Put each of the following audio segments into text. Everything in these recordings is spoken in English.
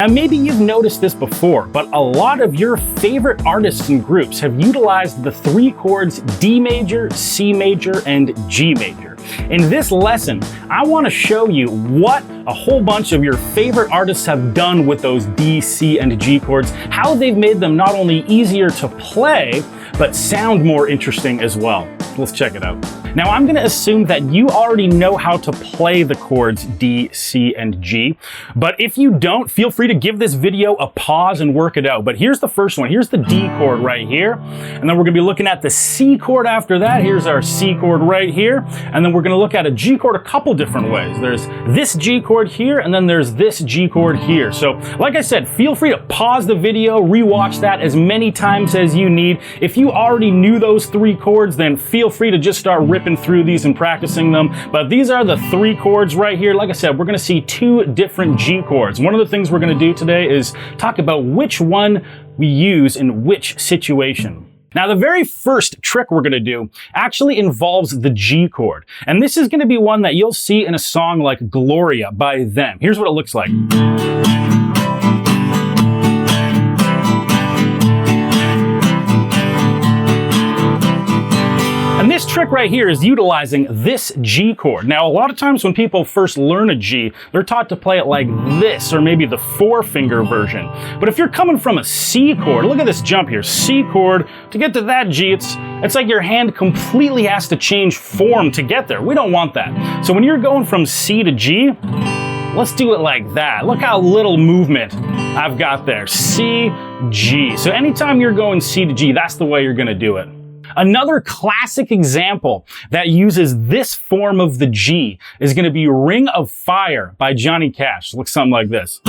Now maybe you've noticed this before, but a lot of your favorite artists and groups have utilized the three chords D major, C major, and G major. In this lesson, I want to show you what a whole bunch of your favorite artists have done with those D, C, and G chords, how they've made them not only easier to play, but sound more interesting as well. Let's check it out. Now I'm going to assume that you already know how to play the chords D, C, and G, but if you don't, feel free to give this video a pause and work it out. But here's the first one. Here's the D chord right here, and then we're going to be looking at the C chord after that. Here's our C chord right here, and then we're going to look at a G chord a couple different ways. There's this G chord here, and then there's this G chord here. So like I said, feel free to pause the video, rewatch that as many times as you need. If you already knew those three chords, then feel free to just start ripping through these and practicing them. But these are the three chords right here. Like I said, we're going to see two different G chords. One of the things we're going to do today is talk about which one we use in which situation. Now, the very first trick we're going to do actually involves the G chord. And this is going to be one that you'll see in a song like Gloria by Them. Here's what it looks like. And this trick right here is utilizing this G chord. Now, a lot of times when people first learn a G, they're taught to play it like this, or maybe the 4-finger version. But if you're coming from a C chord, look at this jump here, C chord, to get to that G, it's like your hand completely has to change form to get there. We don't want that. So when you're going from C to G, let's do it like that. Look how little movement I've got there. C, G. So anytime you're going C to G, that's the way you're going to do it. Another classic example that uses this form of the G is going to be Ring of Fire by Johnny Cash. Looks something like this.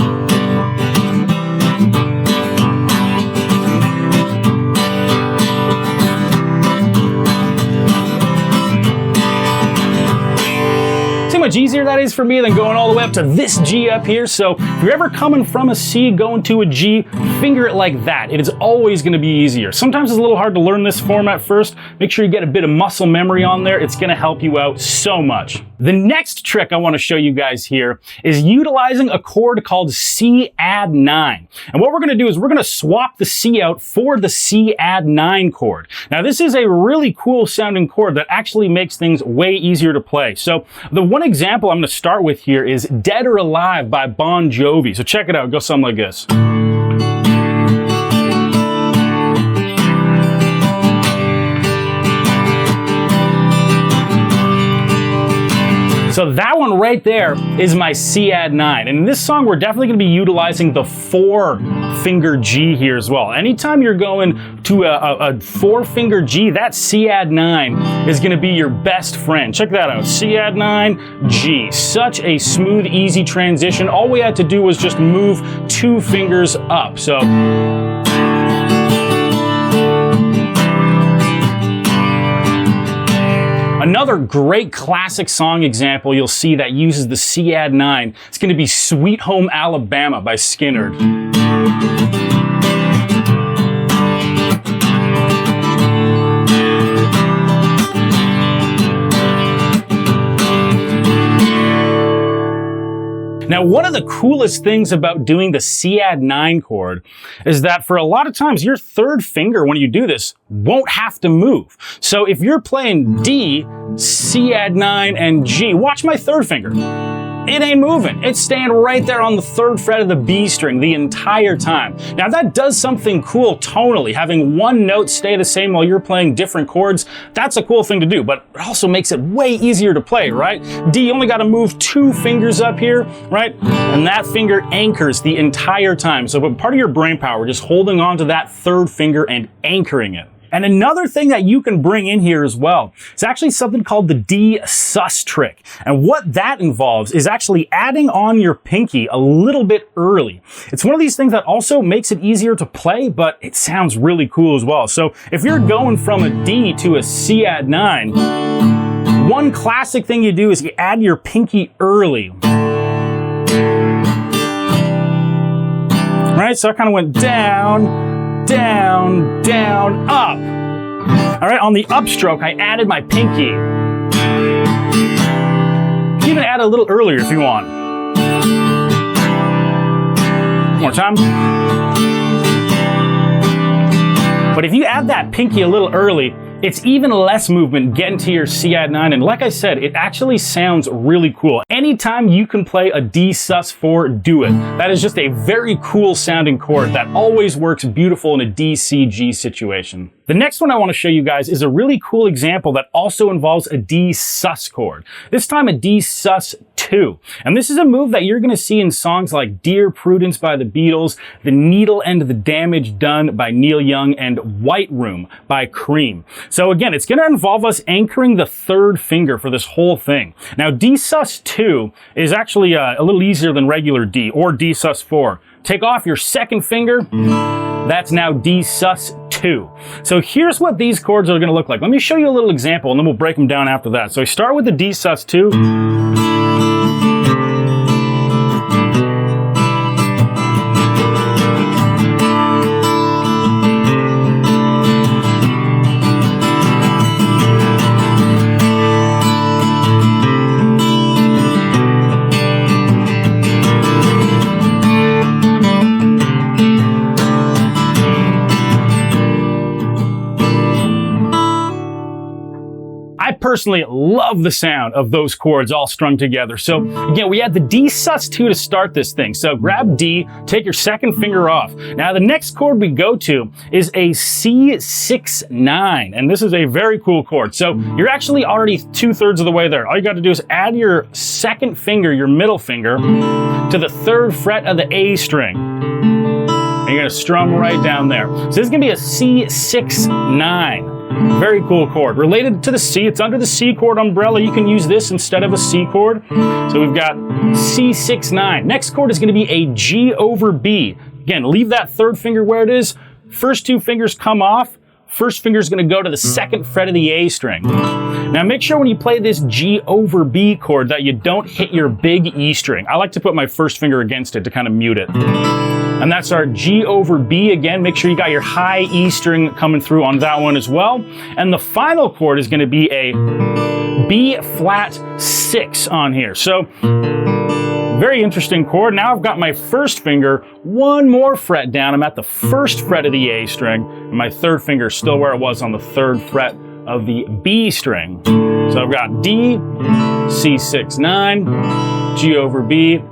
See how much easier that is for me than going all the way up to this G up here. So if you're ever coming from a C going to a G, finger it like that. It is always going to be easier. Sometimes it's a little hard to learn this form at first. Make sure you get a bit of muscle memory on there. It's going to help you out so much. The next trick I want to show you guys here is utilizing a chord called C add 9. And what we're going to do is we're going to swap the C out for the C add 9 chord. Now this is a really cool sounding chord that actually makes things way easier to play. So the one example I'm going to start with here is Dead or Alive by Bon Jovi. So check it out. It goes something like this. So that one right there is my C add 9. And in this song, we're definitely going to be utilizing the 4-finger G here as well. Anytime you're going to a 4-finger G, that C add 9 is going to be your best friend. Check that out. C add 9, G. Such a smooth, easy transition. All we had to do was just move 2 fingers up. So another great classic song example you'll see that uses the C add 9, it's going to be Sweet Home Alabama by Skynyrd. Now, one of the coolest things about doing the C add 9 chord is that for a lot of times, your third finger, when you do this, won't have to move. So if you're playing D, C add 9, and G, watch my third finger. It ain't moving. It's staying right there on the 3rd fret of the B string the entire time. Now that does something cool tonally. Having one note stay the same while you're playing different chords, that's a cool thing to do, but it also makes it way easier to play, right? D, you only got to move 2 fingers up here, right? And that finger anchors the entire time. So part of your brain power, just holding on to that 3rd finger and anchoring it. And another thing that you can bring in here as well is actually something called the D sus trick. And what that involves is actually adding on your pinky a little bit early. It's one of these things that also makes it easier to play, but it sounds really cool as well. So if you're going from a D to a C add 9, one classic thing you do is you add your pinky early. Right? So I kind of went down, down, down, up. All right, on the upstroke, I added my pinky. You can even add a little earlier if you want. One more time. But if you add that pinky a little early, it's even less movement getting to your C add 9, and like I said, it actually sounds really cool. Anytime you can play a D sus4, do it. That is just a very cool sounding chord that always works beautiful in a D, C, G situation. The next one I want to show you guys is a really cool example that also involves a D sus chord. This time a D sus2. And this is a move that you're going to see in songs like Dear Prudence by the Beatles, The Needle and the Damage Done by Neil Young, and White Room by Cream. So again, it's going to involve us anchoring the third finger for this whole thing. Now D sus2 is actually a little easier than regular D or D sus4. Take off your second finger. That's now D sus2. So here's what these chords are going to look like. Let me show you a little example and then we'll break them down after that. So I start with the D sus2. I personally love the sound of those chords all strung together. So again, we had the D sus2 to start this thing. So grab D, take your second finger off. Now the next chord we go to is a C6-9, and this is a very cool chord. So you're actually already 2/3 of the way there. All you got to do is add your second finger, your middle finger, to the 3rd fret of the A string. And you're gonna strum right down there. So this is gonna be a C6-9. Very cool chord. Related to the C, it's under the C chord umbrella. You can use this instead of a C chord. So we've got C6-9. Next chord is going to be a G over B. Again, leave that 3rd finger where it is. First 2 fingers come off. First finger is going to go to the 2nd fret of the A string. Now make sure when you play this G over B chord that you don't hit your big E string. I like to put my first finger against it to kind of mute it. And that's our G over B. Again, make sure you got your high E string coming through on that one as well. And the final chord is going to be a B flat 6 on here. So very interesting chord. Now I've got my first finger 1 more fret down. I'm at the 1st fret of the A string, and my 3rd finger is still where it was on the 3rd fret of the B string. So I've got D, C6-9, G over B,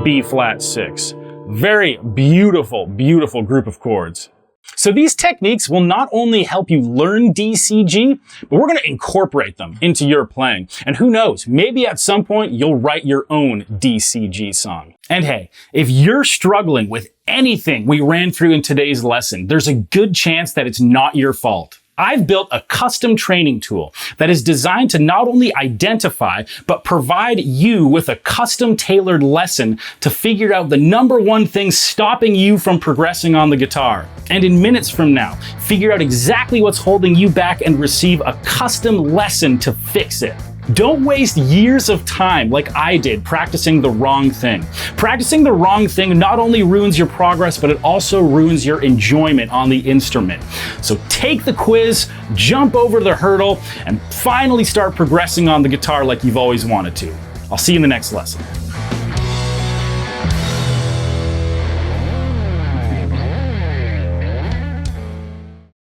B flat 6. Very beautiful, beautiful group of chords. So these techniques will not only help you learn DCG, but we're going to incorporate them into your playing. And who knows, maybe at some point you'll write your own DCG song. And hey, if you're struggling with anything we ran through in today's lesson, there's a good chance that it's not your fault. I've built a custom training tool that is designed to not only identify, but provide you with a custom tailored lesson to figure out the #1 thing stopping you from progressing on the guitar. And in minutes from now, figure out exactly what's holding you back and receive a custom lesson to fix it. Don't waste years of time like I did practicing the wrong thing. Practicing the wrong thing not only ruins your progress, but it also ruins your enjoyment on the instrument. So take the quiz, jump over the hurdle, and finally start progressing on the guitar like you've always wanted to. I'll see you in the next lesson.